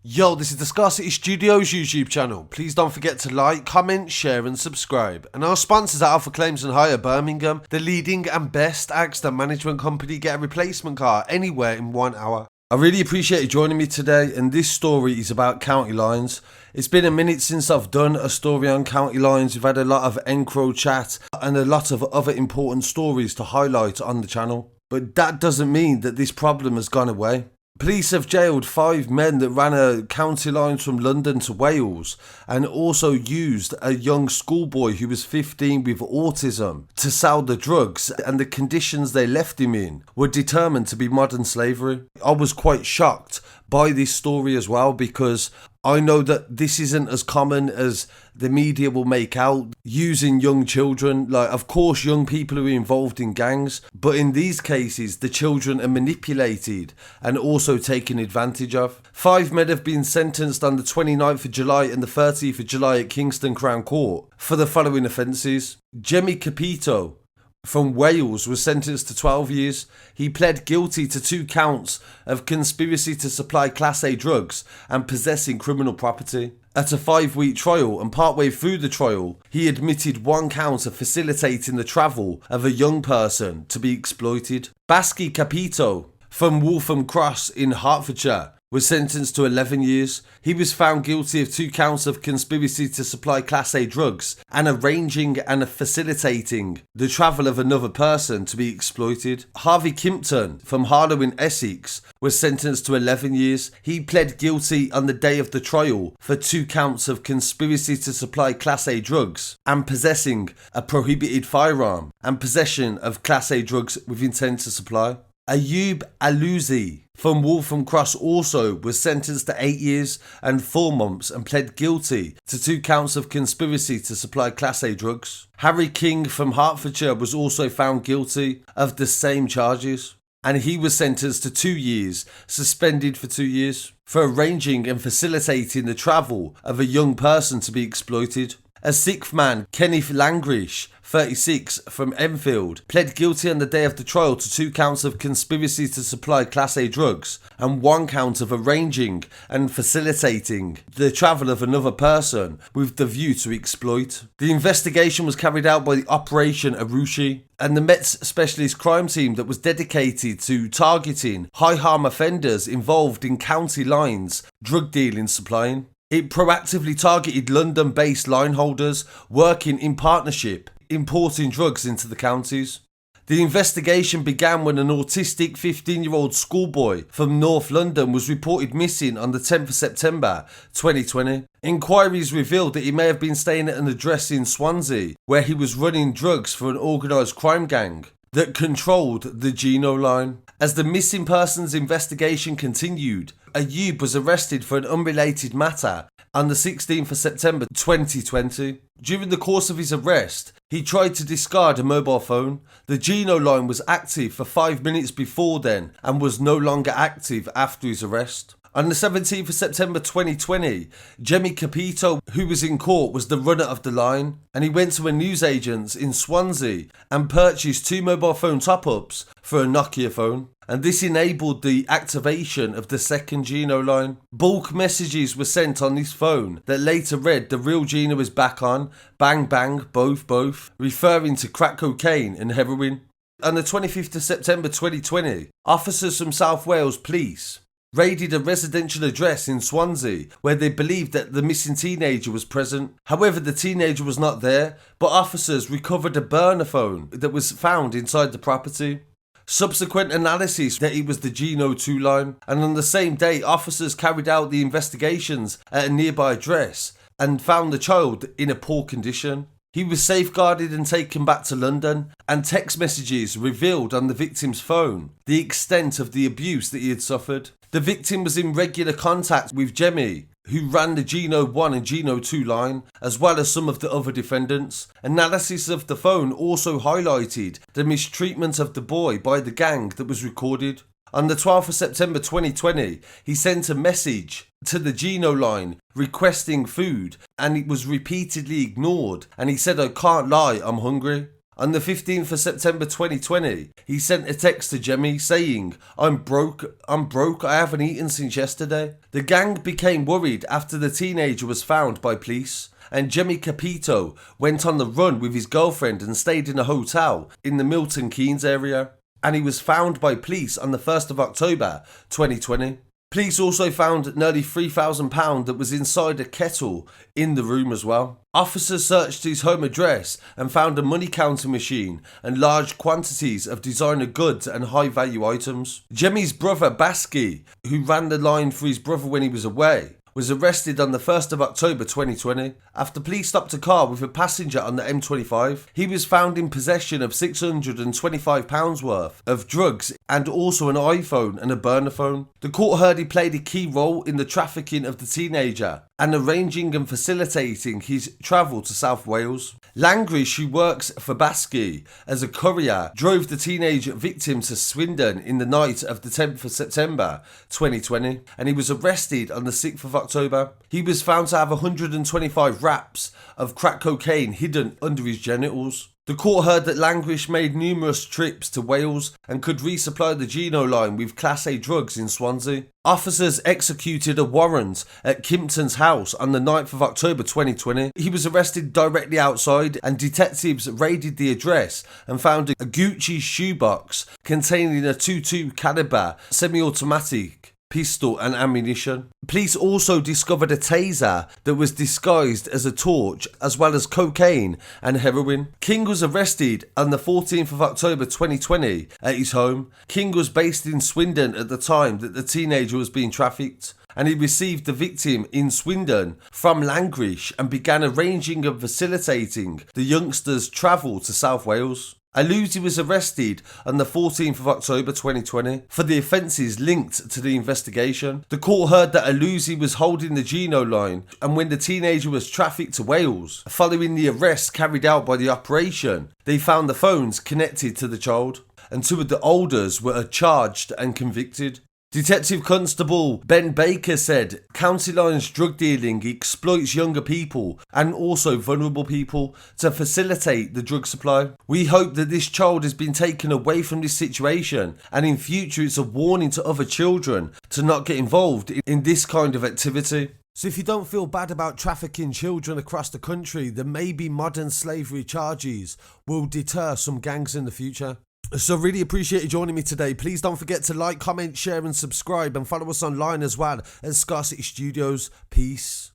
Yo, this is the Scarcity Studios YouTube channel. Please don't forget to like, comment, share and subscribe. And our sponsors at Alpha Claims and Hire Birmingham, the leading and best accident management company. Get a replacement car anywhere in 1 hour. I really appreciate you joining me today, and this story is about county lines. It's been a minute since I've done a story on county lines. We've had a lot of Enquiry chat and a lot of other important stories to highlight on the channel. But that doesn't mean that this problem has gone away. Police have jailed 5 men that ran a county line from London to Wales and also used a young schoolboy who was 15 with autism to sell the drugs, and the conditions they left him in were determined to be modern slavery. I was quite shocked by this story as well, because I know that this isn't as common as the media will make out, using young children. Like, of course, young people are involved in gangs, but in these cases, the children are manipulated and also taken advantage of. 5 men have been sentenced on the 29th of July and the 30th of July at Kingston Crown Court for the following offences. Jimmy Capito from Wales was sentenced to 12 years. He pled guilty to 2 counts of conspiracy to supply Class A drugs and possessing criminal property. At a 5-week trial, and partway through the trial, he admitted 1 count of facilitating the travel of a young person to be exploited. Basky Capito from Waltham Cross in Hertfordshire was sentenced to 11 years. He was found guilty of 2 counts of conspiracy to supply Class A drugs and arranging and facilitating the travel of another person to be exploited. Harvey Kimpton from Harlow in Essex was sentenced to 11 years. He pled guilty on the day of the trial for 2 counts of conspiracy to supply Class A drugs and possessing a prohibited firearm and possession of Class A drugs with intent to supply. Ayub Aluzi from Waltham Cross also was sentenced to 8 years and 4 months and pled guilty to 2 counts of conspiracy to supply Class A drugs. Harry King from Hertfordshire was also found guilty of the same charges, and he was sentenced to 2 years, suspended for 2 years, for arranging and facilitating the travel of a young person to be exploited. A 6th man, Kenneth Langrish, 36, from Enfield, pled guilty on the day of the trial to 2 counts of conspiracy to supply Class A drugs and 1 count of arranging and facilitating the travel of another person with the view to exploit. The investigation was carried out by the Operation Arushi and the Met's Specialist Crime Team that was dedicated to targeting high harm offenders involved in county lines, drug dealing, supplying. It proactively targeted London-based line holders working in partnership, importing drugs into the counties. The investigation began when an autistic 15-year-old schoolboy from North London was reported missing on the 10th of September 2020. Enquiries revealed that he may have been staying at an address in Swansea, where he was running drugs for an organised crime gang that controlled the Gino line. As the missing persons investigation continued, Ayub was arrested for an unrelated matter on the 16th of September 2020. During the course of his arrest, he tried to discard a mobile phone. The Gino line was active for 5 minutes before then and was no longer active after his arrest. On the 17th of September 2020, Jimmy Capito, who was in court, was the runner of the line, and he went to a newsagent's in Swansea and purchased 2 mobile phone top-ups for a Nokia phone. And this enabled the activation of the second Gino line. Bulk messages were sent on this phone that later read, "The real Gino is back on, bang bang, both," referring to crack cocaine and heroin. On the 25th of September 2020, officers from South Wales Police raided a residential address in Swansea where they believed that the missing teenager was present. However, the teenager was not there, but officers recovered a burner phone that was found inside the property. Subsequent analysis that it was the Gino 2 line, and on the same day, officers carried out the investigations at a nearby address and found the child in a poor condition. He was safeguarded and taken back to London, and text messages revealed on the victim's phone the extent of the abuse that he had suffered. The victim was in regular contact with Jemmy, who ran the Gino 1 and Gino 2 line, as well as some of the other defendants. Analysis of the phone also highlighted the mistreatment of the boy by the gang that was recorded. On the 12th of September 2020, he sent a message to the Gino line requesting food, and it was repeatedly ignored, and he said, "I can't lie, I'm hungry." On the 15th of September 2020, he sent a text to Jemmy saying, I'm broke, I haven't eaten since yesterday. The gang became worried after the teenager was found by police, and Jemmy Capito went on the run with his girlfriend and stayed in a hotel in the Milton Keynes area, and he was found by police on the 1st of October 2020. Police also found nearly £3,000 that was inside a kettle in the room as well. Officers searched his home address and found a money counting machine and large quantities of designer goods and high value items. Jemmy's brother Baski, who ran the line for his brother when he was away, was arrested on the 1st of October 2020 after police stopped a car with a passenger on the M25. He was found in possession of £625 worth of drugs and also an iPhone and a burner phone. The court heard he played a key role in the trafficking of the teenager and arranging and facilitating his travel to South Wales. Langrish, who works for Baski as a courier, drove the teenage victim to Swindon in the night of the 10th of September 2020, and he was arrested on the 6th of October. He was found to have 125 wraps of crack cocaine hidden under his genitals. The court heard that Langrish made numerous trips to Wales and could resupply the Gino line with Class A drugs in Swansea. Officers executed a warrant at Kimpton's house on the 9th of October 2020. He was arrested directly outside, and detectives raided the address and found a Gucci shoebox containing a .22 caliber semi-automatic pistol and ammunition. Police also discovered a taser that was disguised as a torch, as well as cocaine and heroin. King was arrested on the 14th of October 2020 at his home. King was based in Swindon at the time that the teenager was being trafficked, and he received the victim in Swindon from Langrish and began arranging and facilitating the youngster's travel to South Wales. Aluzi was arrested on the 14th of October 2020 for the offences linked to the investigation. The court heard that Aluzi was holding the Gino line, and when the teenager was trafficked to Wales, following the arrest carried out by the operation, they found the phones connected to the child, and two of the olders were charged and convicted. Detective Constable Ben Baker said, County Line's drug dealing exploits younger people and also vulnerable people to facilitate the drug supply. We hope that this child has been taken away from this situation, and in future it's a warning to other children to not get involved in this kind of activity. So if you don't feel bad about trafficking children across the country, then maybe modern slavery charges will deter some gangs in the future. So really appreciate you joining me today. Please don't forget to like, comment, share and subscribe, and follow us online as well at Scarcity Studios. Peace.